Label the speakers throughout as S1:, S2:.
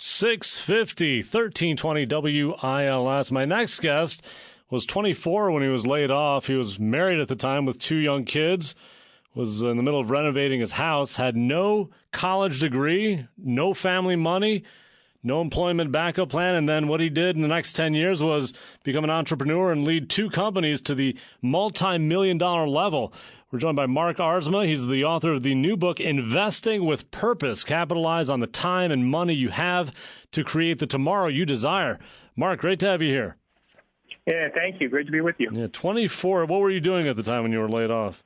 S1: 650, 1320 WILS. My next guest was 24 when he was laid off. He was married at the time with 2 young kids, was in the middle of renovating his house, had no college degree, no family money, no employment backup plan, and then what he did in the next 10 years was become an entrepreneur and lead 2 companies to the multi-million-dollar level. We're joined by Mark Aardsma. He's the author of the new book, Investing with Purpose. Capitalize on the time and money you have to create the tomorrow you desire. Mark, great to have you here.
S2: Yeah, thank you. Great to be with you.
S1: Yeah, 24. What were you doing at the time when you were laid off?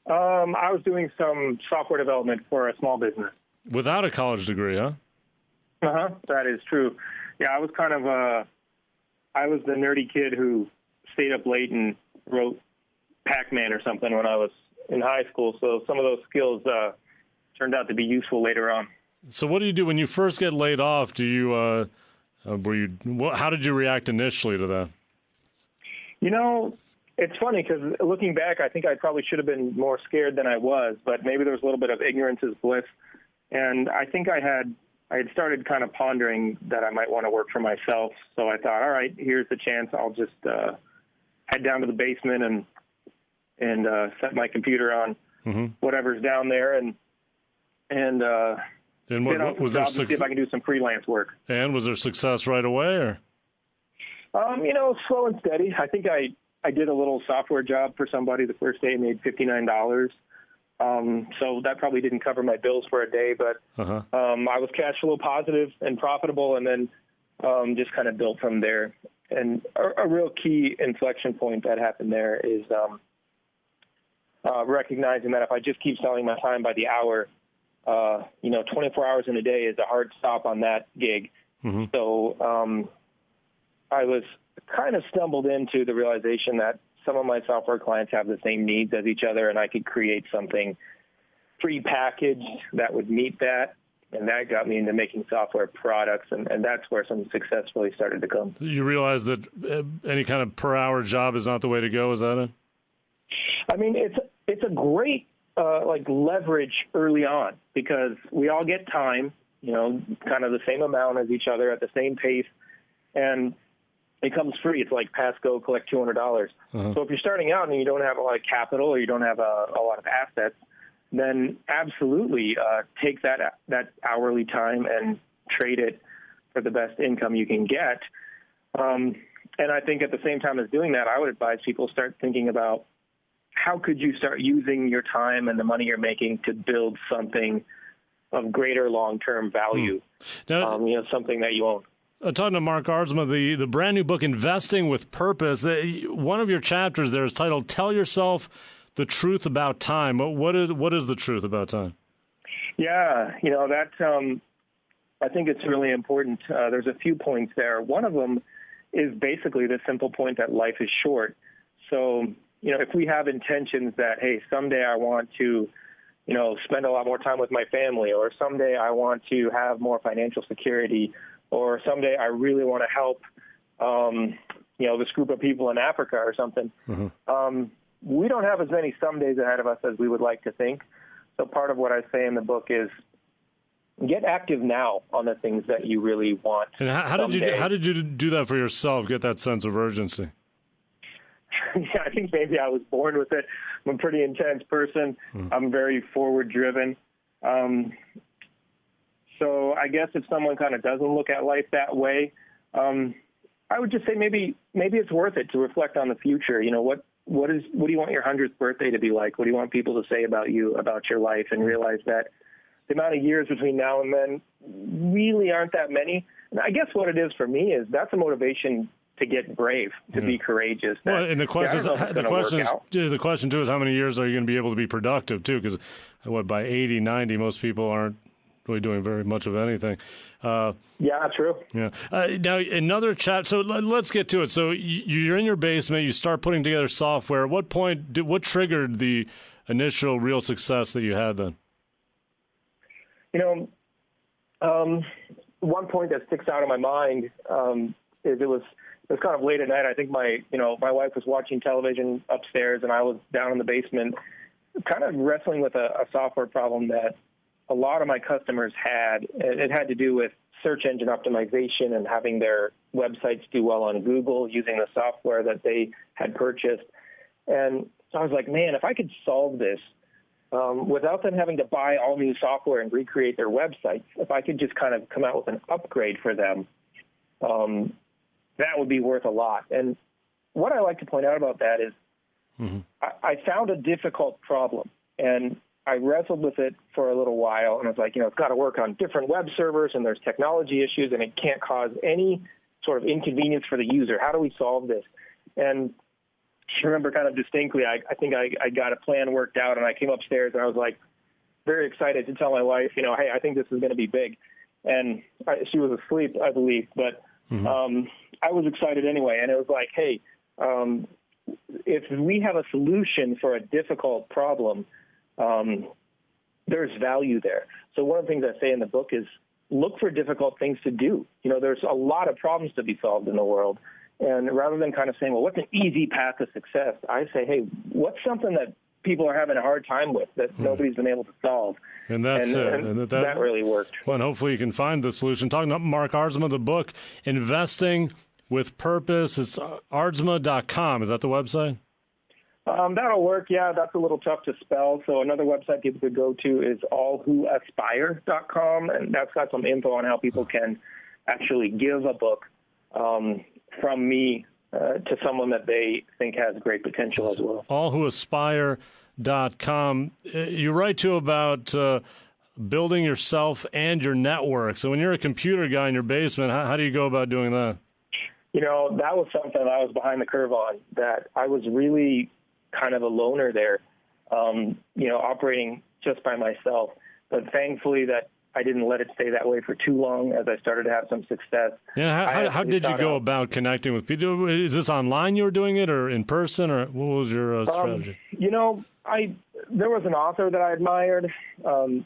S2: I was doing some software development for a small business.
S1: Without a college degree, huh?
S2: That is true. Yeah, I was I was the nerdy kid who stayed up late and wrote Pac-Man or something when I was in high school. So some of those skills turned out to be useful later on.
S1: So what do you do when you first get laid off? Do you, how did you react initially to that?
S2: You know, it's funny because looking back, I think I probably should have been more scared than I was, but maybe there was a little bit of ignorance is bliss. And I think I had started kind of pondering that I might want to work for myself. So I thought, all right, here's the chance. I'll just head down to the basement and set my computer on whatever's down there and
S1: what was there
S2: see if I can do some freelance work.
S1: And was there success right away, or?
S2: Slow and steady. I think I did a little software job for somebody the first day, made $59. So that probably didn't cover my bills for a day, but I was cash flow positive and profitable, and then just kind of built from there. And a real key inflection point that happened there is recognizing that if I just keep selling my time by the hour, 24 hours in a day is a hard stop on that gig. So I was kind of stumbled into the realization that some of my software clients have the same needs as each other, and I could create something pre-packaged that would meet that. And that got me into making software products, and that's where some success really started to come.
S1: You realize that any kind of per-hour job is not the way to go, is that it?
S2: I mean, it's a great leverage early on because we all get time, kind of the same amount as each other at the same pace, and it comes free. It's like pass, go, collect $200. So if you're starting out and you don't have a lot of capital or you don't have a lot of assets, then absolutely take that hourly time and trade it for the best income you can get. And I think at the same time as doing that, I would advise people start thinking about how could you start using your time and the money you're making to build something of greater long-term value, something that you own.
S1: Talking to Mark Aardsma, the brand new book, Investing with Purpose, one of your chapters there is titled, Tell Yourself the Truth About Time. What is the truth about time?
S2: Yeah, that I think it's really important. There's a few points there. One of them is basically the simple point that life is short. So, if we have intentions that, hey, someday I want to, spend a lot more time with my family, or someday I want to have more financial security, or someday I really want to help, this group of people in Africa or something. We don't have as many some days ahead of us as we would like to think. So part of what I say in the book is get active now on the things that you really want.
S1: And how did you do that for yourself, get that sense of urgency?
S2: Yeah, I think maybe I was born with it. I'm a pretty intense person. I'm very forward-driven. So I guess if someone kind of doesn't look at life that way, I would just say maybe it's worth it to reflect on the future. What do you want your 100th birthday to be like? What do you want people to say about you, about your life, and realize that the amount of years between now and then really aren't that many. And I guess what it is for me is that's a motivation to get brave, to be courageous.
S1: Well, and the question too is how many years are you going to be able to be productive too? Because by 80, 90, most people aren't really doing very much of anything.
S2: Yeah, true.
S1: Yeah. Now, another chat. So let's get to it. So you're in your basement. You start putting together software. At what point? What triggered the initial real success that you had then?
S2: One point that sticks out in my mind is it was kind of late at night. I think my wife was watching television upstairs, and I was down in the basement, kind of wrestling with a software problem that a lot of my customers had. It had to do with search engine optimization and having their websites do well on Google using the software that they had purchased. And so I was like, man, if I could solve this without them having to buy all new software and recreate their websites, if I could just kind of come out with an upgrade for them, that would be worth a lot. And what I like to point out about that is I found a difficult problem, and I wrestled with it for a little while, and I was like, it's got to work on different web servers, and there's technology issues, and it can't cause any sort of inconvenience for the user. How do we solve this? And I remember kind of distinctly, I think I got a plan worked out, and I came upstairs, and I was like very excited to tell my wife, hey, I think this is going to be big. And she was asleep, I believe, but I was excited anyway, and it was like, hey, if we have a solution for a difficult problem, there's value there. So one of the things I say in the book is look for difficult things to do. There's a lot of problems to be solved in the world. And rather than kind of saying, well, what's an easy path to success? I say, hey, what's something that people are having a hard time with that nobody's been able to solve?
S1: And that's it.
S2: That really worked.
S1: Well, and hopefully you can find the solution. Talking about Mark Aardsma, the book, Investing with Purpose. It's aardsma.com. Is that the website?
S2: That'll work. Yeah, that's a little tough to spell. So another website people could go to is allwhoaspire.com, and that's got some info on how people can actually give a book from me to someone that they think has great potential as well.
S1: Allwhoaspire.com. You write, too, about building yourself and your network. So when you're a computer guy in your basement, how do you go about doing that?
S2: That was something I was behind the curve on, that I was really kind of a loner there, operating just by myself. But thankfully that I didn't let it stay that way for too long as I started to have some success.
S1: Yeah, how did you go about connecting with people? Is this online you were doing it, or in person, or what was your strategy?
S2: There was an author that I admired, and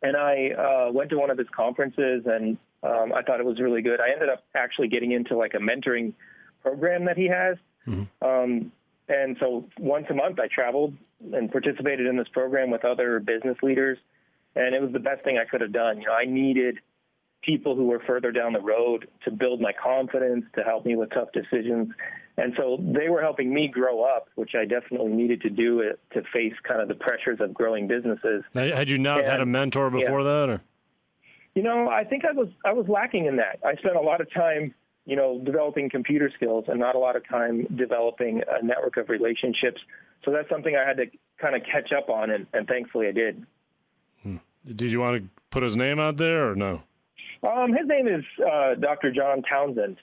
S2: I went to one of his conferences, and I thought it was really good. I ended up actually getting into like a mentoring program that he has. And so once a month I traveled and participated in this program with other business leaders. And it was the best thing I could have done. I needed people who were further down the road to build my confidence, to help me with tough decisions. And so they were helping me grow up, which I definitely needed to do to face kind of the pressures of growing businesses.
S1: Had you not had a mentor before that? Or?
S2: I think I was lacking in that. I spent a lot of time, developing computer skills and not a lot of time developing a network of relationships. So that's something I had to kind of catch up on, and thankfully I did.
S1: Did you want to put his name out there or no?
S2: His name is Dr. John Townsend.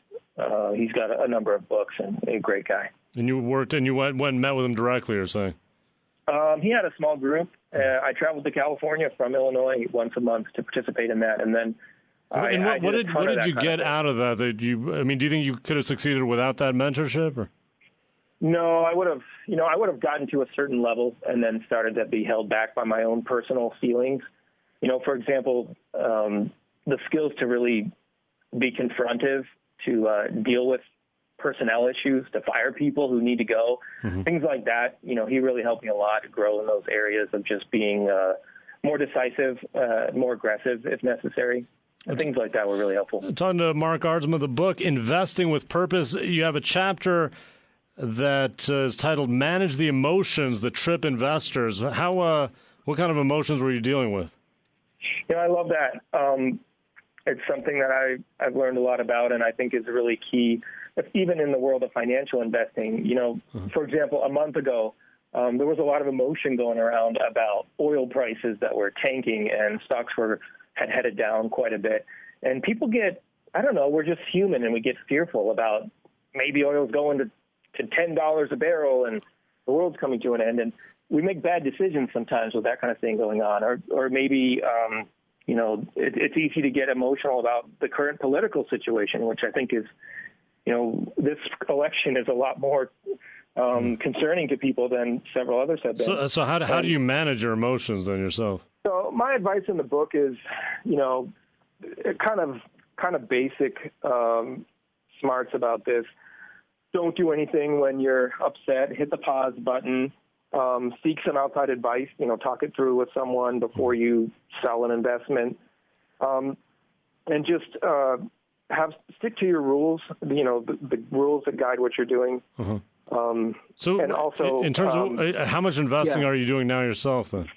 S2: He's got a number of books and a great guy. And
S1: you went and met with him directly, or saying?
S2: He had a small group. I traveled to California from Illinois once a month to participate in that, and then.
S1: What did you get out of that? Do you think you could have succeeded without that mentorship? Or?
S2: No, I would have. I would have gotten to a certain level and then started to be held back by my own personal feelings. For example, the skills to really be confrontive, to deal with personnel issues, to fire people who need to go, things like that. He really helped me a lot to grow in those areas of just being more decisive, more aggressive if necessary. And things like that were really helpful.
S1: Talking to Mark Aardsma, the book, Investing with Purpose, you have a chapter that is titled Manage the Emotions That Trip Investors. What kind of emotions were you dealing with?
S2: I love that. It's something that I've learned a lot about, and I think is really key, even in the world of financial investing. For example, a month ago, there was a lot of emotion going around about oil prices that were tanking, and stocks had headed down quite a bit. And people we're just human, and we get fearful about maybe oil's going to $10 a barrel and the world's coming to an end. And we make bad decisions sometimes with that kind of thing going on. Or maybe, it's easy to get emotional about the current political situation, which I think is, this election is a lot more concerning to people than several others have been.
S1: So how do you manage your emotions then yourself?
S2: So my advice in the book is, kind of basic smarts about this. Don't do anything when you're upset. Hit the pause button. seek some outside advice, talk it through with someone before you sell an investment. And just stick to your rules, the rules that guide what you're doing.
S1: So,
S2: and also,
S1: in terms of how much investing are you doing now yourself then?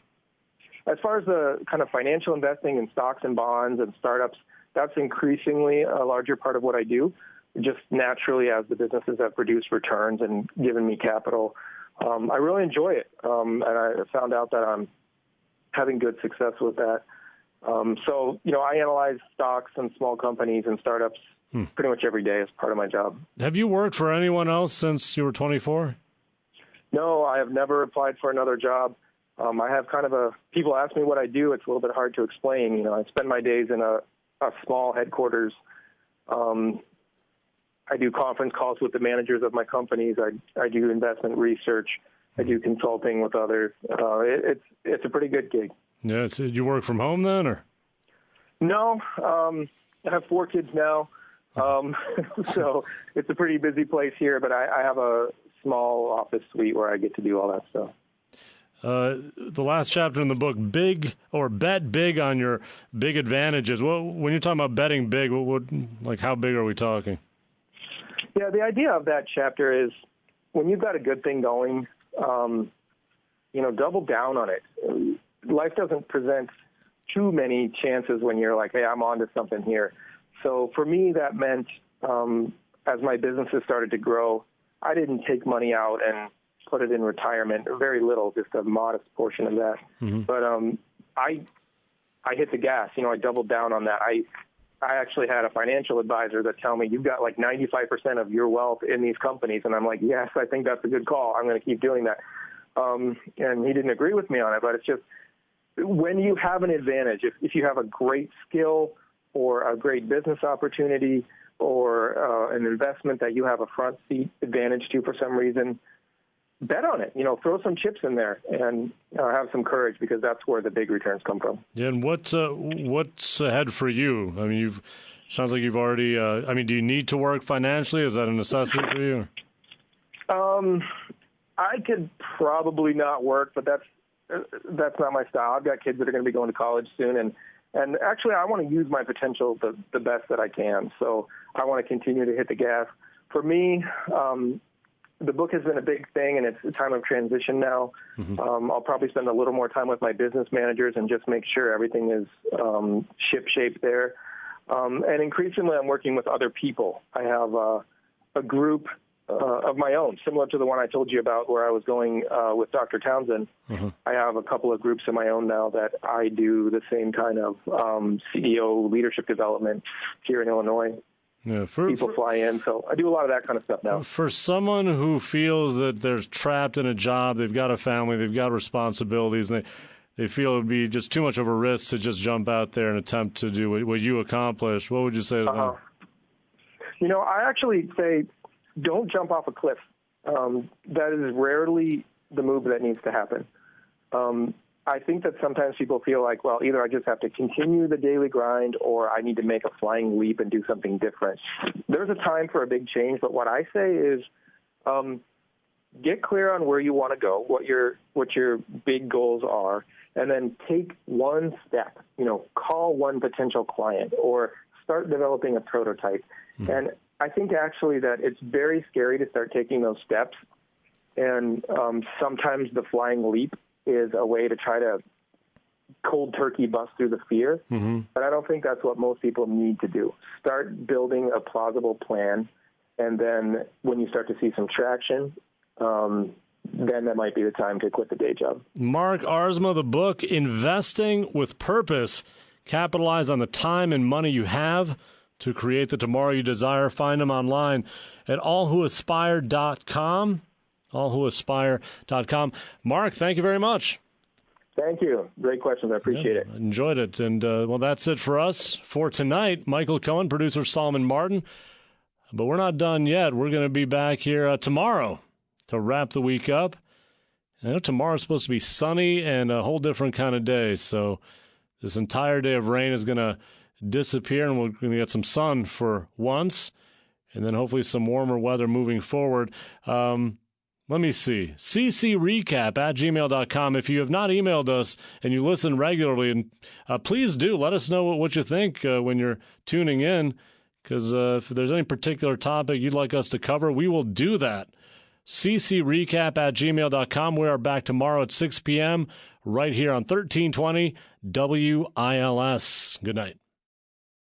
S2: As far as the kind of financial investing in stocks and bonds and startups, that's increasingly a larger part of what I do, just naturally as the businesses have produced returns and given me capital. I really enjoy it, and I found out that I'm having good success with that. So, I analyze stocks and small companies and startups pretty much every day as part of my job.
S1: Have you worked for anyone else since you were 24?
S2: No, I have never applied for another job. I have kind of people ask me what I do. It's a little bit hard to explain. I spend my days in a small headquarters. I do conference calls with the managers of my companies. I do investment research. I do consulting with others. It's a pretty good gig.
S1: Yeah. So you work from home then, or?
S2: No. I have 4 kids now. So it's a pretty busy place here, but I have a small office suite where I get to do all that stuff.
S1: The last chapter in the book, bet big on your big advantages. Well, when you're talking about betting big, how big are we talking?
S2: Yeah, the idea of that chapter is when you've got a good thing going, double down on it. Life doesn't present too many chances when you're like, hey, I'm onto something here. So for me, that meant as my businesses started to grow, I didn't take money out and put it in retirement, very little, just a modest portion of that. But I hit the gas. I doubled down on that. I actually had a financial advisor that tell me, you've got like 95% of your wealth in these companies. And I'm like, yes, I think that's a good call. I'm going to keep doing that. And he didn't agree with me on it, but it's just when you have an advantage, if you have a great skill or a great business opportunity or an investment that you have a front seat advantage to for some reason, bet on it. Throw some chips in there and have some courage, because that's where the big returns come from.
S1: Yeah, and what's ahead for you? I mean, sounds like you've already. Do you need to work financially? Is that a necessity for you?
S2: I could probably not work, but that's not my style. I've got kids that are going to be going to college soon, and actually I want to use my potential the best that I can. So I want to continue to hit the gas. For me, the book has been a big thing, and it's a time of transition now. I'll probably spend a little more time with my business managers and just make sure everything is ship-shape there. And increasingly, I'm working with other people. I have a group of my own, similar to the one I told you about where I was going with Dr. Townsend. I have a couple of groups of my own now that I do the same kind of CEO leadership development here in Illinois. Yeah, people fly in, so I do a lot of that kind of stuff now.
S1: For someone who feels that they're trapped in a job, they've got a family, they've got responsibilities, and they feel it would be just too much of a risk to just jump out there and attempt to do what you accomplished, what would you say to them?
S2: I actually say don't jump off a cliff. That is rarely the move that needs to happen. I think that sometimes people feel like, well, either I just have to continue the daily grind or I need to make a flying leap and do something different. There's a time for a big change, but what I say is get clear on where you want to go, what your big goals are, and then take one step. Call one potential client or start developing a prototype. And I think actually that it's very scary to start taking those steps, and sometimes the flying leap is a way to try to cold turkey bust through the fear. But I don't think that's what most people need to do. Start building a plausible plan, and then when you start to see some traction, then that might be the time to quit the day job.
S1: Mark Aardsma, the book, Investing with Purpose. Capitalize on the time and money you have to create the tomorrow you desire. Find them online at allwhoaspire.com. allwhoaspire.com. Mark, thank you very much.
S2: Thank you. Great questions. I appreciate it.
S1: Enjoyed it. And, that's it for us for tonight. Michael Cohen, producer Solomon Martin. But we're not done yet. We're going to be back here tomorrow to wrap the week up. I know tomorrow's supposed to be sunny and a whole different kind of day. So this entire day of rain is going to disappear, and we're going to get some sun for once, and then hopefully some warmer weather moving forward. Let me see. ccrecap@gmail.com. If you have not emailed us and you listen regularly, and please do let us know what you think when you're tuning in, because if there's any particular topic you'd like us to cover, we will do that. ccrecap@gmail.com. We are back tomorrow at 6 p.m. right here on 1320 WILS. Good night.